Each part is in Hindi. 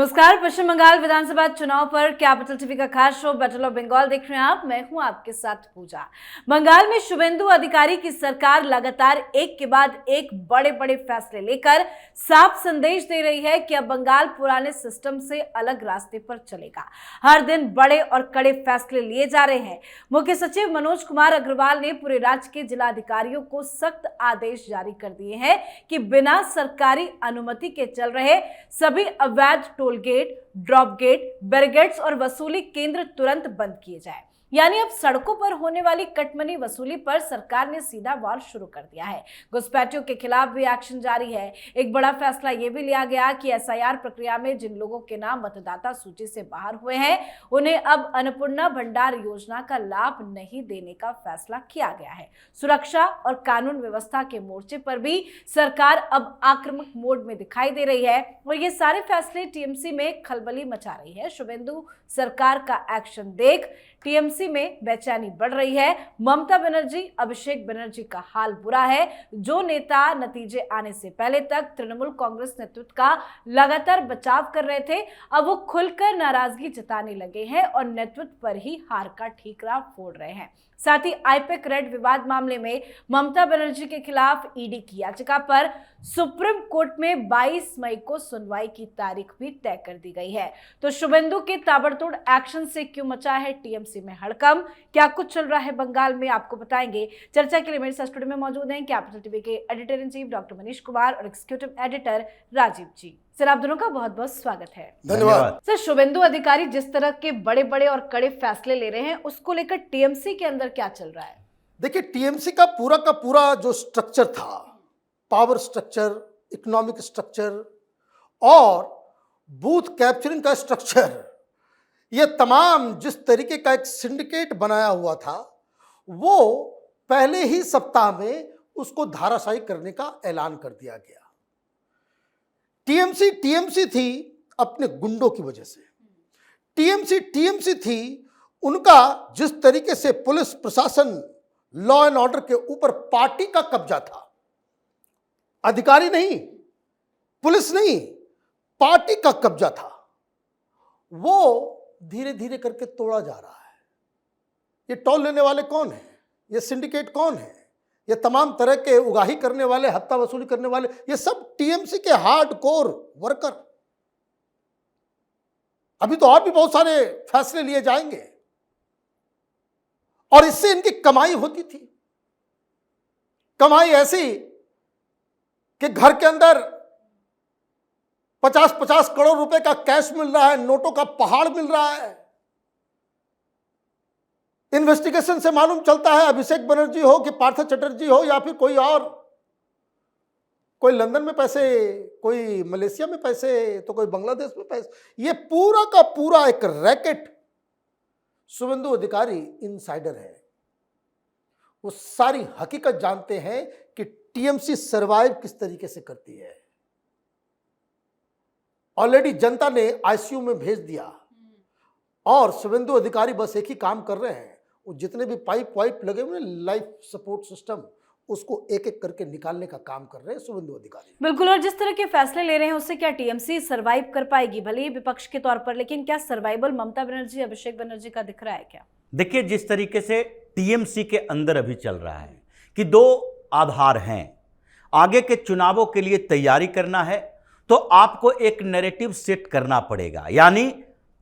नमस्कार। पश्चिम बंगाल विधानसभा चुनाव पर कैपिटल टीवी का खास शो बैटल ऑफ बंगाल देख रहे हैं आप। मैं हूं आपके साथ पूजा। बंगाल में शुभेंदु अधिकारी की सरकार लगातार एक के बाद एक बड़े बड़े फैसले लेकर साफ संदेश दे रही है कि अब बंगाल पुराने सिस्टम से अलग रास्ते पर चलेगा। हर दिन बड़े और कड़े फैसले लिए जा रहे हैं। मुख्य सचिव मनोज कुमार अग्रवाल ने पूरे राज्य के जिलाधिकारियों को सख्त आदेश जारी कर दिए हैं कि बिना सरकारी अनुमति के चल रहे सभी अवैध toll gate, drop gate, barricades और वसूली केंद्र तुरंत बंद किए जाए। यानी अब सड़कों पर होने वाली कटमनी वसूली पर सरकार ने सीधा वार शुरू कर दिया है। घुसपैठियों के खिलाफ भी एक्शन जारी है। एक बड़ा फैसला यह भी लिया गया कि एसआईआर प्रक्रिया में जिन लोगों के नाम मतदाता सूची से बाहर हुए हैं उन्हें अब अन्नपूर्णा भंडार योजना का लाभ नहीं देने का फैसला किया गया है। सुरक्षा और कानून व्यवस्था के मोर्चे पर भी सरकार अब आक्रामक मोड में दिखाई दे रही है और ये सारे फैसले टीएमसी में खलबली मचा रही है। शुभेंदु सरकार का एक्शन देख टीएमसी में बेचैनी बढ़ रही है। ममता बनर्जी, अभिषेक बनर्जी का हाल बुरा है। जो नेता नतीजे आने से पहले तक तृणमूल कांग्रेस नेतृत्व का लगातार बचाव कर रहे थे, अब वो खुलकर नाराजगी जताने लगे हैं और नेतृत्व पर ही हार का ठीकरा फोड़ रहे हैं। साथ ही आईपैक रेड विवाद मामले में ममता बनर्जी के खिलाफ ईडी की याचिका पर सुप्रीम कोर्ट में 22 मई को सुनवाई की तारीख भी तय कर दी गई है। तो शुभेंदु के ताबड़तोड़ एक्शन से क्यों मचा है टीएमसी में हड़कंप, क्या कुछ चल रहा है बंगाल में, आपको बताएंगे। चर्चा के लिए मेरे साथ स्टूडियो में मौजूद हैं कैपिटल टीवी के editor in chief doctor Manish Kumar और एग्जीक्यूटिव एडिटर राजीव जी। सर, आप दोनों का बहुत बहुत स्वागत है। धन्यवाद। सर, शुभेंदु अधिकारी जिस तरह के बड़े बड़े और कड़े फैसले ले रहे हैं उसको लेकर टीएमसी के अंदर क्या चल रहा है? देखिए, टीएमसी का पूरा जो स्ट्रक्चर था, पावर स्ट्रक्चर, इकोनॉमिक स्ट्रक्चर और बूथ कैप्चरिंग का स्ट्रक्चर, ये तमाम जिस तरीके का एक सिंडिकेट बनाया हुआ था वो पहले ही सप्ताह में उसको धाराशायी करने का ऐलान कर दिया गया। टीएमसी थी अपने गुंडों की वजह से। टीएमसी थी उनका जिस तरीके से पुलिस प्रशासन, लॉ एंड ऑर्डर के ऊपर पार्टी का कब्जा था। अधिकारी नहीं, पुलिस नहीं, पार्टी का कब्जा था। वो धीरे धीरे करके तोड़ा जा रहा है। ये टोल लेने वाले कौन है? ये सिंडिकेट कौन है? ये तमाम तरह के उगाही करने वाले, हत्ता वसूली करने वाले, ये सब टीएमसी के हार्डकोर वर्कर। अभी तो और भी बहुत सारे फैसले लिए जाएंगे और इससे इनकी कमाई होती थी। कमाई ऐसी कि घर के अंदर 50-50 करोड़ रुपए का कैश मिल रहा है, नोटों का पहाड़ मिल रहा है। इन्वेस्टिगेशन से मालूम चलता है, अभिषेक बनर्जी हो कि पार्थ चटर्जी हो या फिर कोई और, कोई लंदन में पैसे, कोई मलेशिया में पैसे, तो कोई बांग्लादेश में पैसे। ये पूरा का पूरा एक रैकेट। शुभेंदु अधिकारी इनसाइडर है। वो सारी हकीकत जानते हैं कि टीएमसी सरवाइव किस तरीके से करती है। ऑलरेडी जनता ने आईसीयू में भेज दिया और शुभेंदु अधिकारी बस एक ही काम कर रहे हैं, वो जितने भी पाइप वाइप लगे हुए लाइफ सपोर्ट सिस्टम, उसको एक एक करके निकालने का काम कर रहे हैं शुभेंदु अधिकारी। बिल्कुल। और जिस तरह के फैसले ले रहे हैं उससे क्या टीएमसी सरवाइव कर पाएगी, भले ही विपक्ष के तौर पर, लेकिन क्या सर्वाइवल ममता बनर्जी, अभिषेक बनर्जी का दिख रहा है क्या? देखिए, जिस तरीके से टीएमसी के अंदर अभी चल रहा है कि दो आधार हैं। आगे के चुनावों के लिए तैयारी करना है तो आपको एक नैरेटिव सेट करना पड़ेगा। यानी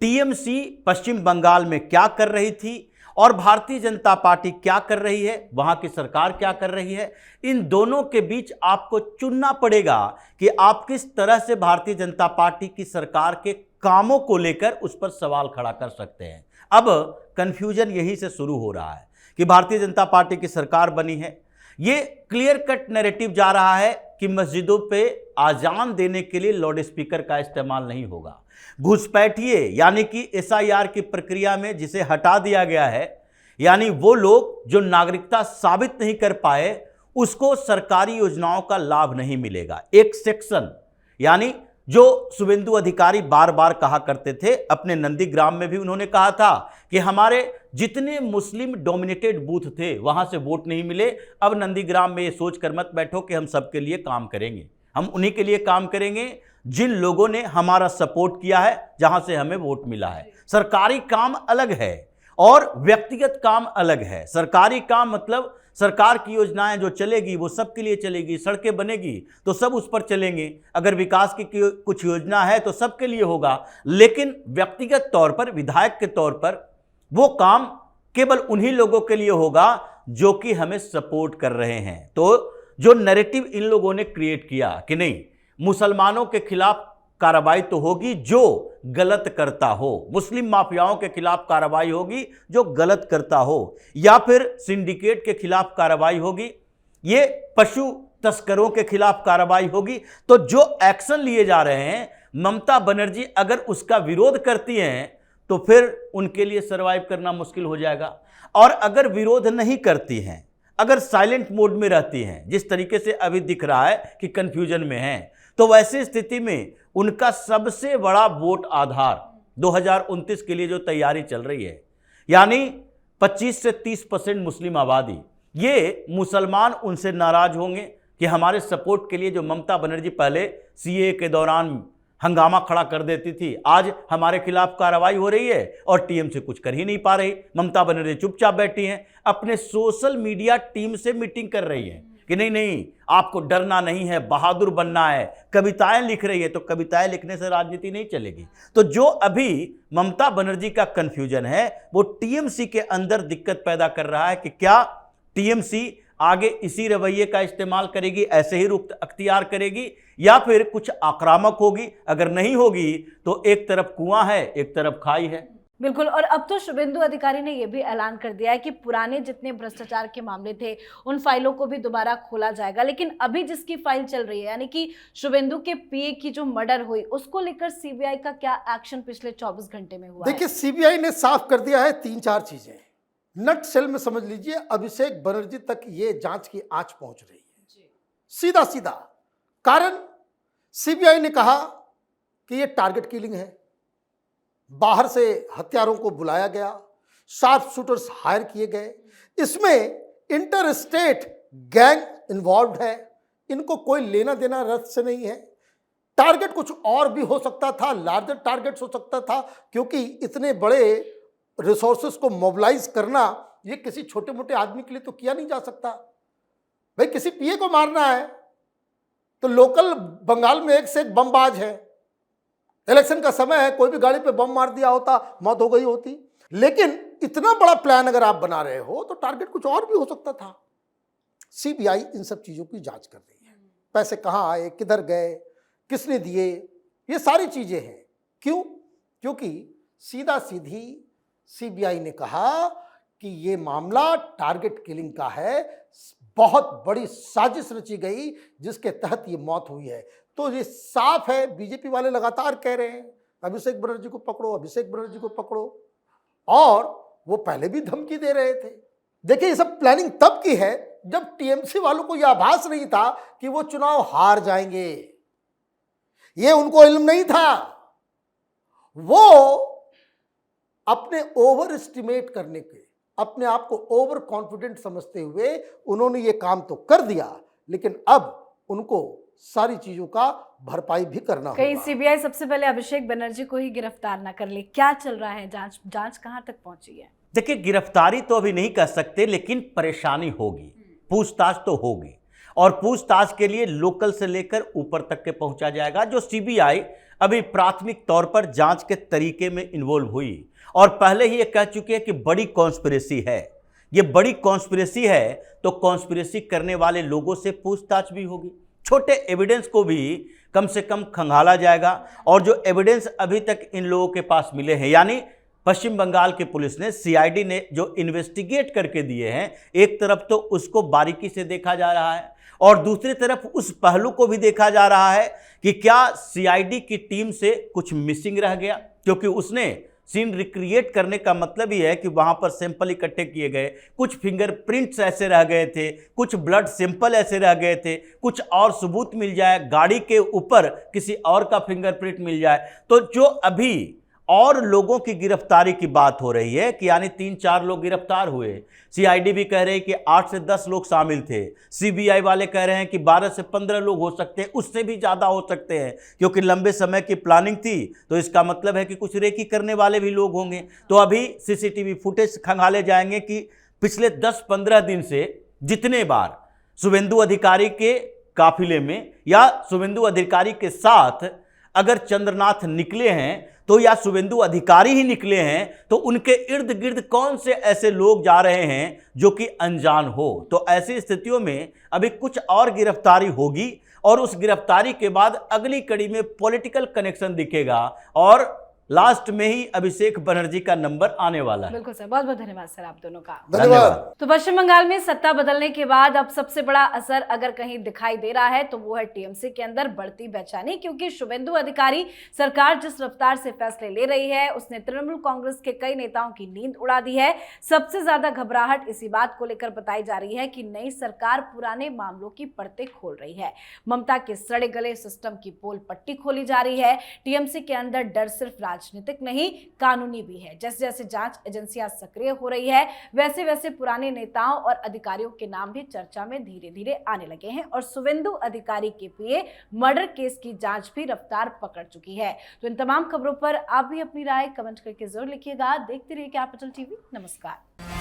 टीएमसी पश्चिम बंगाल में क्या कर रही थी और भारतीय जनता पार्टी क्या कर रही है, वहां की सरकार क्या कर रही है, इन दोनों के बीच आपको चुनना पड़ेगा कि आप किस तरह से भारतीय जनता पार्टी की सरकार के कामों को लेकर उस पर सवाल खड़ा कर सकते हैं। अब कंफ्यूजन यही से शुरू हो रहा है कि भारतीय जनता पार्टी की सरकार बनी है, ये क्लियर कट नैरेटिव जा रहा है कि मस्जिदों पे आजान देने के लिए लाउड स्पीकर का इस्तेमाल नहीं होगा। घुसपैठिए यानी कि एसआईआर की प्रक्रिया में जिसे हटा दिया गया है, यानी वो लोग जो नागरिकता साबित नहीं कर पाए उसको सरकारी योजनाओं का लाभ नहीं मिलेगा। एक सेक्शन, यानी जो शुभेंदु अधिकारी बार बार कहा करते थे, अपने नंदीग्राम में भी उन्होंने कहा था कि हमारे जितने मुस्लिम डोमिनेटेड बूथ थे वहां से वोट नहीं मिले। अब नंदीग्राम में ये सोच कर मत बैठो कि हम सबके लिए काम करेंगे, हम उन्हीं के लिए काम करेंगे जिन लोगों ने हमारा सपोर्ट किया है, जहां से हमें वोट मिला है। सरकारी काम अलग है और व्यक्तिगत काम अलग है। सरकारी काम मतलब सरकार की योजनाएं जो चलेगी वो सबके लिए चलेगी, सड़कें बनेगी तो सब उस पर चलेंगे, अगर विकास की कुछ योजना है तो सबके लिए होगा। लेकिन व्यक्तिगत तौर पर, विधायक के तौर पर वो काम केवल उन्हीं लोगों के लिए होगा जो कि हमें सपोर्ट कर रहे हैं। तो जो नैरेटिव इन लोगों ने क्रिएट किया कि नहीं मुसलमानों के खिलाफ कार्रवाई तो होगी जो गलत करता हो, मुस्लिम माफियाओं के खिलाफ कार्रवाई होगी जो गलत करता हो, या फिर सिंडिकेट के खिलाफ कार्रवाई होगी, ये पशु तस्करों के खिलाफ कार्रवाई होगी। तो जो एक्शन लिए जा रहे हैं, ममता बनर्जी अगर उसका विरोध करती हैं तो फिर उनके लिए सरवाइव करना मुश्किल हो जाएगा। और अगर विरोध नहीं करती हैं, अगर साइलेंट मोड में रहती हैं, जिस तरीके से अभी दिख रहा है कि कंफ्यूजन में हैं, तो वैसी स्थिति में उनका सबसे बड़ा वोट आधार 2029 के लिए जो तैयारी चल रही है, यानी 25 से 30% मुस्लिम आबादी, ये मुसलमान उनसे नाराज होंगे कि हमारे सपोर्ट के लिए जो ममता बनर्जी पहले सीए के दौरान हंगामा खड़ा कर देती थी, आज हमारे खिलाफ कार्रवाई हो रही है और टीएमसी कुछ कर ही नहीं पा रही। ममता बनर्जी चुपचाप बैठी हैं, अपने सोशल मीडिया टीम से मीटिंग कर रही है कि नहीं नहीं आपको डरना नहीं है, बहादुर बनना है। कविताएं लिख रही है, तो कविताएं लिखने से राजनीति नहीं चलेगी। तो जो अभी ममता बनर्जी का कंफ्यूजन है वो टीएमसी के अंदर दिक्कत पैदा कर रहा है कि क्या टीएमसी आगे इसी रवैये का इस्तेमाल करेगी, ऐसे ही रुख अख्तियार करेगी, या फिर कुछ आक्रामक होगी। अगर नहीं होगी तो एक तरफ कुआं है, एक तरफ खाई है। बिल्कुल। और अब तो शुभेंदु अधिकारी ने यह भी ऐलान कर दिया है कि पुराने जितने भ्रष्टाचार के मामले थे उन फाइलों को भी दोबारा खोला जाएगा। लेकिन अभी जिसकी फाइल चल रही है, यानी कि शुभेंदु के पीए की जो मर्डर हुई, उसको लेकर सीबीआई का क्या एक्शन पिछले 24 घंटे में हुआ? देखिए, सीबीआई ने साफ कर दिया है 3-4 चीजें। नट सेल में समझ लीजिए, अभिषेक बनर्जी तक ये जांच की आंच पहुंच रही है, सीधा सीधा। कारण सीबीआई ने कहा कि ये टारगेट किलिंग है, बाहर से हत्यारों को बुलाया गया, शार्प शूटर्स हायर किए गए, इसमें इंटर स्टेट गैंग इन्वॉल्व है, इनको कोई लेना देना रथ से नहीं है। टारगेट कुछ और भी हो सकता था, लार्जर टारगेट हो सकता था, क्योंकि इतने बड़े रिसोर्सेस को मोबिलाइज करना ये किसी छोटे मोटे आदमी के लिए तो किया नहीं जा सकता। भाई किसी पीए को मारना है तो लोकल बंगाल में एक से एक बमबाज है, इलेक्शन का समय है, कोई भी गाड़ी पे बम मार दिया होता, मौत हो गई होती। लेकिन इतना बड़ा प्लान अगर आप बना रहे हो तो टारगेट कुछ और भी हो सकता था। सीबीआई इन सब चीजों की जांच कर रही है, पैसे कहां आए, किधर गए, किसने दिए, ये सारी चीजें हैं। क्यों? क्योंकि सीधा सीधी सीबीआई ने कहा कि ये मामला टारगेट किलिंग का है, बहुत बड़ी साजिश रची गई जिसके तहत ये मौत हुई है। तो ये साफ है, बीजेपी वाले लगातार कह रहे हैं अभिषेक बनर्जी को पकड़ो, अभिषेक बनर्जी को पकड़ो, और वो पहले भी धमकी दे रहे थे। देखिए, ये सब प्लानिंग तब की है जब टीएमसी वालों को यह आभास नहीं था कि वो चुनाव हार जाएंगे, ये उनको इल्म नहीं था। वो अपने ओवर एस्टिमेट करने के, अपने आप को ओवर कॉन्फिडेंट समझते हुए उन्होंने ये काम तो कर दिया, लेकिन अब उनको सारी चीजों का भरपाई भी करना होगा। कहीं सीबीआई सबसे पहले अभिषेक बनर्जी को ही गिरफ्तार ना कर ले। क्या चल रहा है, जांच कहां तक पहुंची है? देखिए, गिरफ्तारी तो अभी नहीं कर सकते, लेकिन परेशानी होगी, पूछताछ तो होगी, और पूछताछ के लिए लोकल से लेकर ऊपर तक के पहुंचा जाएगा। जो सीबीआई अभी प्राथमिक तौर पर जांच के तरीके में इन्वॉल्व हुई और पहले ही ये कह चुकी है कि बड़ी कॉन्स्पिरेसी है, ये बड़ी कॉन्स्पिरेसी है, तो कॉन्स्पिरेसी करने वाले लोगों से पूछताछ भी होगी, छोटे एविडेंस को भी कम से कम खंगाला जाएगा। और जो एविडेंस अभी तक इन लोगों के पास मिले हैं, यानी पश्चिम बंगाल की पुलिस ने, सीआईडी ने जो इन्वेस्टिगेट करके दिए हैं, एक तरफ तो उसको बारीकी से देखा जा रहा है और दूसरी तरफ उस पहलू को भी देखा जा रहा है कि क्या सीआईडी की टीम से कुछ मिसिंग रह गया, क्योंकि उसने सीन रिक्रिएट करने का मतलब ही है कि वहां पर सैंपल इकट्ठे किए गए, कुछ फिंगरप्रिंट्स ऐसे रह गए थे, कुछ ब्लड सैंपल ऐसे रह गए थे, कुछ और सबूत मिल जाए, गाड़ी के ऊपर किसी और का फिंगरप्रिंट मिल जाए। तो जो अभी और लोगों की गिरफ्तारी की बात हो रही है कि यानी 3-4 लोग गिरफ्तार हुए। सीआईडी भी कह रहे हैं कि 8 से 10 लोग शामिल थे। सीबीआई वाले कह रहे हैं कि 12 से 15 लोग हो सकते हैं, उससे भी ज़्यादा हो सकते हैं, क्योंकि लंबे समय की प्लानिंग थी। तो इसका मतलब है कि कुछ रेकी करने वाले भी लोग होंगे। तो अभी सीसीटीवी फुटेज खंगाले जाएंगे कि पिछले 10-15 दिन से जितने बार शुभेंदु अधिकारी के काफिले में या शुभेंदु अधिकारी के साथ अगर चंद्रनाथ निकले हैं तो या शुभेंदु अधिकारी ही निकले हैं, तो उनके इर्द गिर्द कौन से ऐसे लोग जा रहे हैं जो कि अनजान हो। तो ऐसी स्थितियों में अभी कुछ और गिरफ्तारी होगी और उस गिरफ्तारी के बाद अगली कड़ी में पॉलिटिकल कनेक्शन दिखेगा और लास्ट में ही अभिषेक बनर्जी का नंबर आने वाला है। बिल्कुल सर, बहुत बहुत धन्यवाद सर आप दोनों का। धन्यवाद। तो पश्चिम बंगाल में सत्ता बदलने के बाद अब सबसे बड़ा असर अगर कहीं दिखाई दे रहा है तो वो है टीएमसी के अंदर बढ़ती बेचैनी, क्योंकि शुभेंदु अधिकारी सरकार जिस रफ्तार से फैसले ले रही है उसने तृणमूल कांग्रेस के कई नेताओं की नींद उड़ा दी है। सबसे ज्यादा घबराहट इसी बात को लेकर बताई जा रही है कि नई सरकार पुराने मामलों की परतें खोल रही है। ममता के सड़े गले सिस्टम की पोल पट्टी खोली जा रही है। टीएमसी के अंदर डर सिर्फ राजनीतिक नहीं, कानूनी भी है। जैसे जैसे जांच एजेंसियां सक्रिय हो रही है वैसे वैसे पुराने नेताओं और अधिकारियों के नाम भी चर्चा में धीरे धीरे आने लगे हैं और शुभेंदु अधिकारी के पीए मर्डर केस की जांच भी रफ्तार पकड़ चुकी है। तो इन तमाम खबरों पर आप भी अपनी राय कमेंट करके जरूर लिखिएगा। देखते रहिए कैपिटल टीवी। नमस्कार।